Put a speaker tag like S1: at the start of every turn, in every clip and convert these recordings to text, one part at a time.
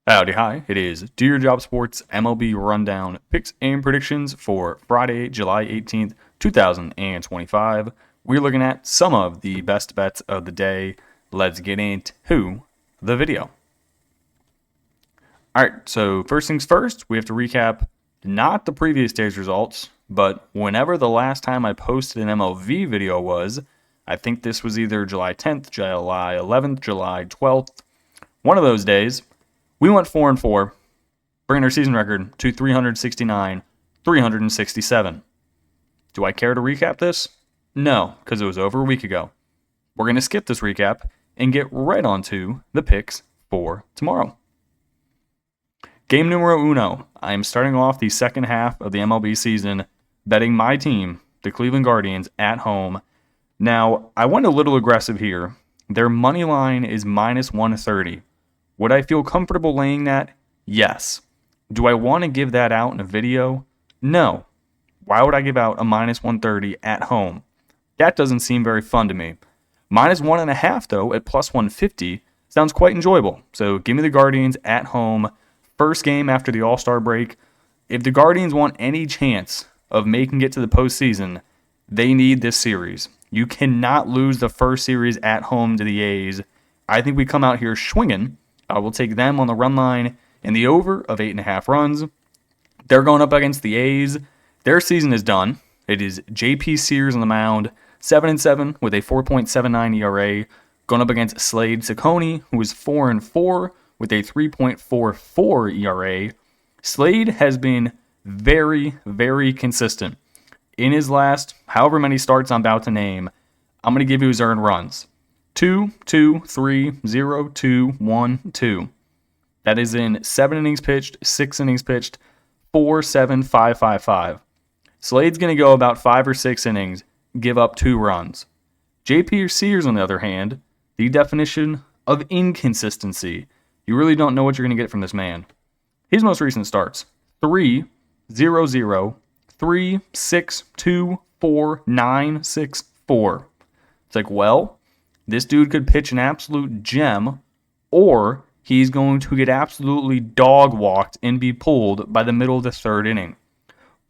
S1: Howdy, hi. It is Do Your Job Sports MLB Rundown picks and predictions for Friday, July 18th, 2025. We're looking at some of the best bets of the day. Let's get into the video. All right, so first things first, we have to recap not the previous day's results, but whenever the last time I posted an MLB video was. I think this was either July 10th, July 11th, July 12th, one of those days. We went 4-4, bringing our season record to 369, 367. Do I care to recap this? No, because it was over a week ago. We're going to skip this recap and get right onto the picks for tomorrow. Game numero uno. I am starting off the second half of the MLB season betting my team, the Cleveland Guardians, at home. Now, I went a little aggressive here. Their money line is minus 130. Would I feel comfortable laying that? Yes. Do I want to give that out in a video? No. Why would I give out a minus 130 at home? That doesn't seem very fun to me. Minus 1.5, though, at plus 150 sounds quite enjoyable. So give me the Guardians at home. First game after the All-Star break. If the Guardians want any chance of making it to the postseason, they need this series. You cannot lose the first series at home to the A's. I think we come out here swinging. I will take them on the run line in the over of 8.5 runs. They're going up against the A's. Their season is done. It is J.P. Sears on the mound, 7-7 with a 4.79 ERA, going up against Slade Ciccone, who is 4-4 with a 3.44 ERA. Slade has been very, very consistent. In his last however many starts I'm about to name, I'm going to give you his earned runs. 2, 2, 3, 0, 2, 1, 2. That is in 7 innings pitched, 6 innings pitched, 4, 7, 5, 5, 5. Slade's going to go about 5 or 6 innings, give up 2 runs. J.P. Sears, on the other hand, the definition of inconsistency. You really don't know what you're going to get from this man. His most recent starts, 3, 0, 0, 3, 6, 2, 4, 9, 6, 4. It's like, well, this dude could pitch an absolute gem, or he's going to get absolutely dog-walked and be pulled by the middle of the third inning.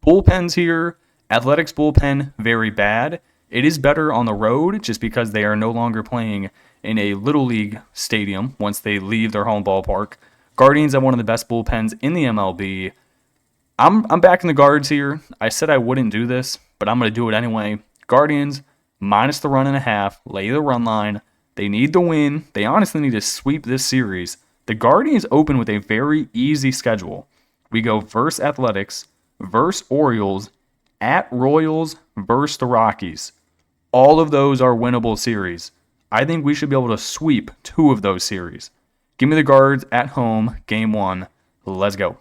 S1: Bullpens here, Athletics bullpen, very bad. It is better on the road just because they are no longer playing in a Little League stadium once they leave their home ballpark. Guardians have one of the best bullpens in the MLB. I'm backing the Guards here. I said I wouldn't do this, but I'm going to do it anyway. Guardians, minus the 1.5, lay the run line. They need the win. They honestly need to sweep this series. The Guardians open with a very easy schedule. We go versus Athletics, versus Orioles, at Royals, versus the Rockies. All of those are winnable series. I think we should be able to sweep 2 of those series. Give me the Guards at home, game 1. Let's go.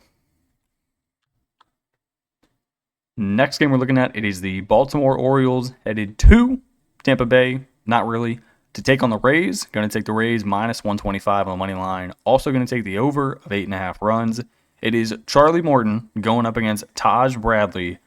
S1: Next game we're looking at, it is the Baltimore Orioles headed to Tampa Bay, not really, to take on the Rays. Going to take the Rays minus 125 on the money line. Also going to take the over of 8.5 runs. It is Charlie Morton going up against Taj Bradley.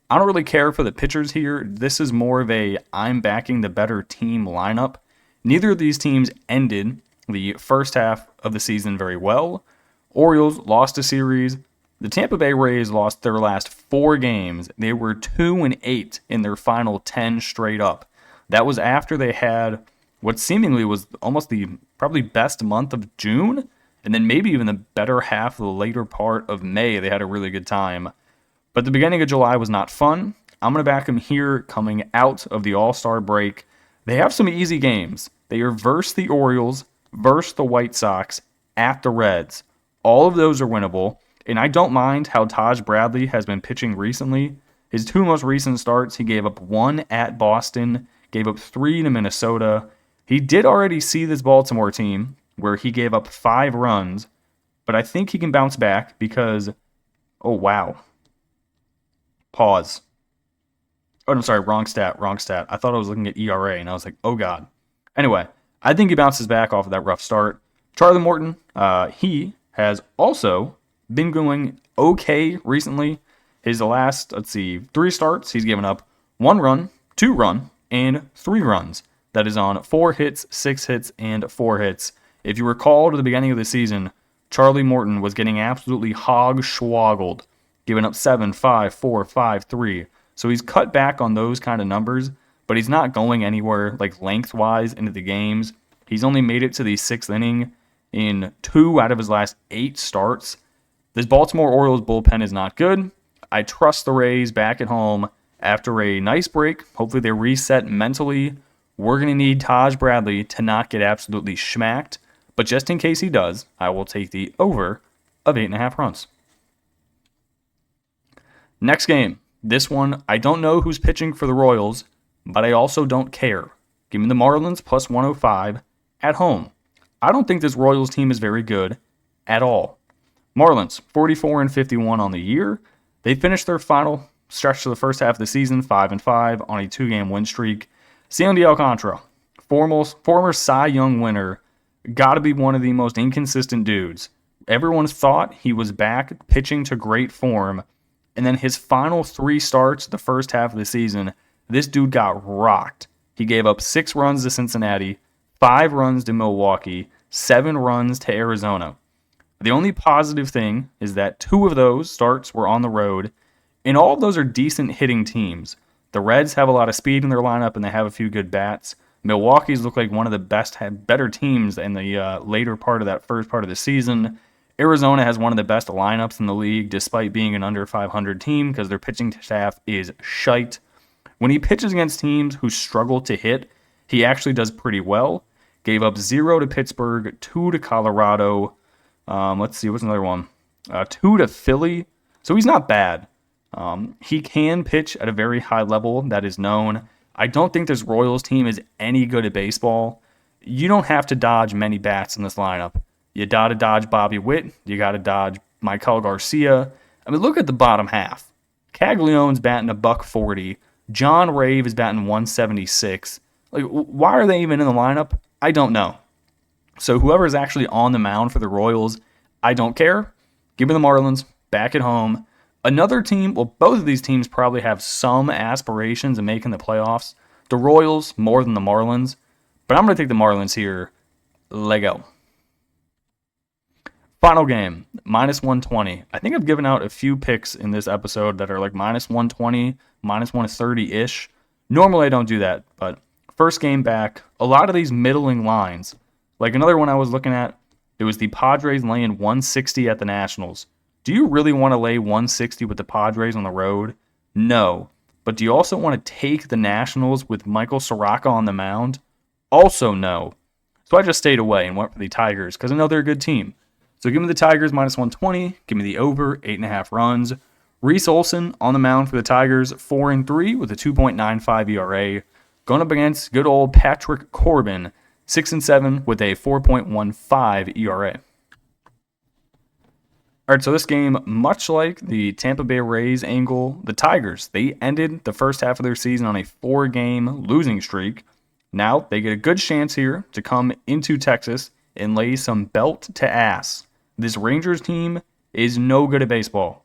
S1: I don't really care for the pitchers here. This is more of a I'm backing the better team lineup. Neither of these teams ended the first half of the season very well. Orioles lost a series. The Tampa Bay Rays lost their last 4 games. They were 2-8 in their final 10 straight up. That was after they had what seemingly was almost the probably best month of June, and then maybe even the better half of the later part of May. They had a really good time. But the beginning of July was not fun. I'm going to back them here coming out of the All-Star break. They have some easy games. They are versus the Orioles, versus the White Sox, at the Reds. All of those are winnable. And I don't mind how Taj Bradley has been pitching recently. His 2 most recent starts, he gave up 1 at Boston, gave up 3 to Minnesota. He did already see this Baltimore team where he gave up 5 runs, but I think he can bounce back because, oh wow. Pause. Oh, I'm sorry, wrong stat. I thought I was looking at ERA, and I was like, oh god. Anyway, I think he bounces back off of that rough start. Charlie Morton, he has also been going okay recently. His last, 3 starts, he's given up 1 run, 2 run, and 3 runs. That is on 4 hits, 6 hits, and 4 hits. If you recall to the beginning of the season, Charlie Morton was getting absolutely hog-schwoggled, giving up 7, 5, 4, 5, 3. So he's cut back on those kind of numbers, but he's not going anywhere like lengthwise into the games. He's only made it to the 6th inning in 2 out of his last 8 starts. This Baltimore Orioles bullpen is not good. I trust the Rays back at home after a nice break. Hopefully they reset mentally. We're going to need Taj Bradley to not get absolutely schmacked. But just in case he does, I will take the over of 8.5 runs. Next game. This one, I don't know who's pitching for the Royals, but I also don't care. Give me the Marlins plus 105 at home. I don't think this Royals team is very good at all. Marlins, 44-51 on the year. They finished their final stretch to the first half of the season, 5-5 on a 2-game win streak. Sandy Alcantara, former Cy Young winner, got to be one of the most inconsistent dudes. Everyone thought he was back pitching to great form, and then his final 3 starts the first half of the season, this dude got rocked. He gave up 6 runs to Cincinnati, 5 runs to Milwaukee, 7 runs to Arizona. The only positive thing is that 2 of those starts were on the road, and all of those are decent hitting teams. The Reds have a lot of speed in their lineup, and they have a few good bats. Milwaukee's look like one of the better teams in the later part of that first part of the season. Arizona has one of the best lineups in the league, despite being an under 500 team, because their pitching staff is shite. When he pitches against teams who struggle to hit, he actually does pretty well. Gave up 0 to Pittsburgh, 2 to Colorado. Let's see, what's another one? 2 to Philly. So he's not bad. He can pitch at a very high level, that is known. I don't think this Royals team is any good at baseball. You don't have to dodge many bats in this lineup. You got to dodge Bobby Witt. You got to dodge Michael Garcia. I mean, look at the bottom half. Caglianone's batting $140. John Rave is batting 176. Like, why are they even in the lineup? I don't know. So whoever's actually on the mound for the Royals, I don't care. Give me the Marlins back at home. Another team, well, both of these teams probably have some aspirations of making the playoffs. The Royals more than the Marlins, but I'm going to take the Marlins here. Lego. Final game, minus 120. I think I've given out a few picks in this episode that are like minus 120, minus 130-ish. Normally I don't do that, but first game back, a lot of these middling lines. Like another one I was looking at, it was the Padres laying 160 at the Nationals. Do you really want to lay 160 with the Padres on the road? No. But do you also want to take the Nationals with Michael Soroka on the mound? Also no. So I just stayed away and went for the Tigers because I know they're a good team. So give me the Tigers minus 120. Give me the over 8.5 runs. Reese Olson on the mound for the Tigers, 4-3 with a 2.95 ERA. Going up against good old Patrick Corbin, 6-7 with a 4.15 ERA. All right, so this game, much like the Tampa Bay Rays angle, the Tigers, they ended the first half of their season on a 4-game losing streak. Now they get a good chance here to come into Texas and lay some belt to ass. This Rangers team is no good at baseball.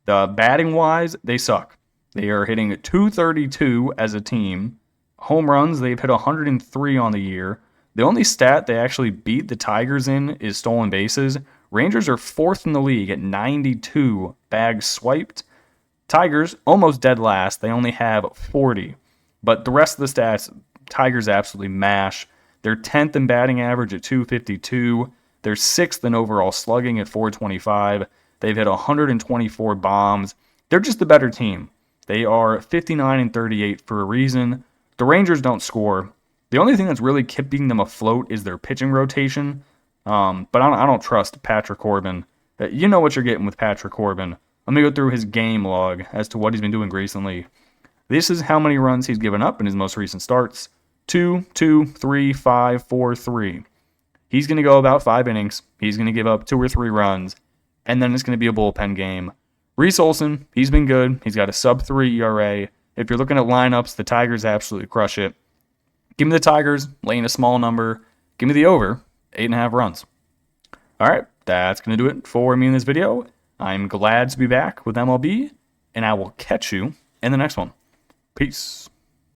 S1: Batting-wise, they suck. They are hitting 232 as a team. Home runs, they've hit 103 on the year. The only stat they actually beat the Tigers in is stolen bases. Rangers are 4th in the league at 92 bags swiped. Tigers, almost dead last. They only have 40. But the rest of the stats, Tigers absolutely mash. They're 10th in batting average at 252. They're 6th in overall slugging at 425. They've hit 124 bombs. They're just the better team. They are 59-38 for a reason. The Rangers don't score. The only thing that's really keeping them afloat is their pitching rotation. But I don't trust Patrick Corbin. You know what you're getting with Patrick Corbin. Let me go through his game log as to what he's been doing recently. This is how many runs he's given up in his most recent starts. 2, 2, 3, 5, 4, 3. He's going to go about 5 innings. He's going to give up 2 or 3 runs. And then it's going to be a bullpen game. Reese Olson, he's been good. He's got a sub-3 ERA. If you're looking at lineups, the Tigers absolutely crush it. Give me the Tigers, laying a small number. Give me the over, 8.5 runs. All right, that's going to do it for me in this video. I'm glad to be back with MLB, and I will catch you in the next one. Peace.